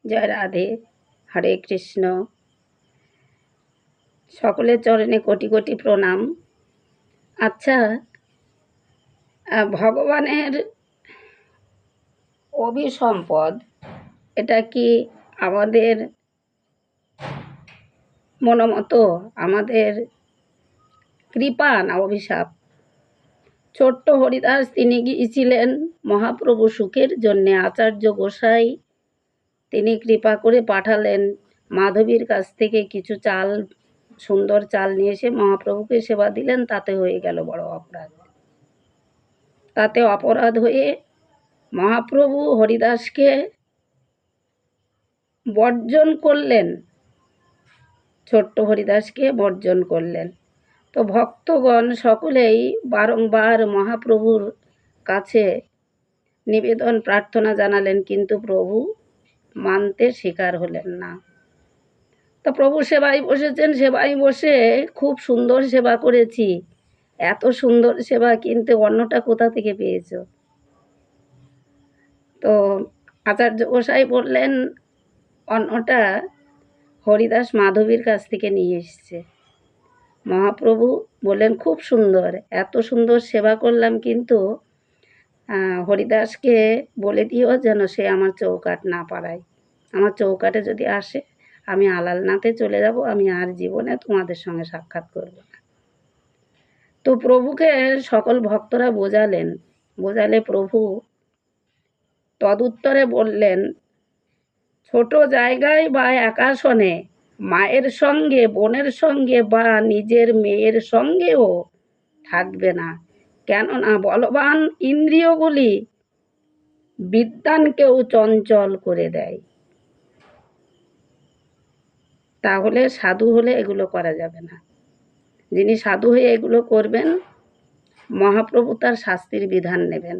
জয় রাধে। হরে কৃষ্ণ। সকলের চরণে কোটি কোটি প্রণাম। আচ্ছা, ভগবানের অভিসম্পদ এটা কি আমাদের মনোমতো, আমাদের কৃপা না অভিশাপ? ছোট্ট হরিদাস তিনি গিয়েছিলেন মহাপ্রভু সুখের জন্যে। আচার্য গোসাই তিনি কৃপা করে পাঠালেন মাধবীর কাছ থেকে কিছু চাল, সুন্দর চাল নিয়ে এসে মহাপ্রভুকে সেবা দিলেন। তাতে হয়ে গেল বড় অপরাধ। তাতে অপরাধ হয়ে মহাপ্রভু হরিদাসকে বর্জন করলেন, ছোট্ট হরিদাসকে বর্জন করলেন। তো ভক্তগণ সকলেই বারংবার মহাপ্রভুর কাছে নিবেদন প্রার্থনা জানালেন, কিন্তু প্রভু মানতে স্বীকার হলেন না। তো প্রভু সেবায় বসেছেন, সেবায় বসে খুব সুন্দর সেবা করেছি, এত সুন্দর সেবা, কিন্তু অন্নটা কোথা থেকে পেয়েছ? তো আচার্য গোসাই বললেন, অন্নটা হরিদাস মাধবীর কাছ থেকে নিয়ে এসছে। মহাপ্রভু বললেন, খুব সুন্দর, এত সুন্দর সেবা করলাম, কিন্তু হরিদাসকে বলে দিও যেন সে আমার চৌকাট না পাড়ায়। আমার চৌকাটে যদি আসে আমি আলালনাথে চলে যাব, আমি আর জীবনে তোমাদের সঙ্গে সাক্ষাৎ করব না। তো প্রভুকে সকল ভক্তরা বোঝালে প্রভু তদুত্তরে বললেন, ছোট জায়গায় বা একাশনে মায়ের সঙ্গে, বোনের সঙ্গে বা নিজের মেয়ের সঙ্গেও থাকবে না, কেননা বলবান ইন্দ্রিয়গুলি বিদ্বানকেও চঞ্চল করে দেয়। তাহলে সাধু হলে এগুলো করা যাবে না। যিনি সাধু হয়ে এগুলো করবেন, মহাপ্রভু তার শাস্তির বিধান নেবেন।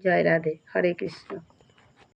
জয় রাধে। হরে কৃষ্ণ।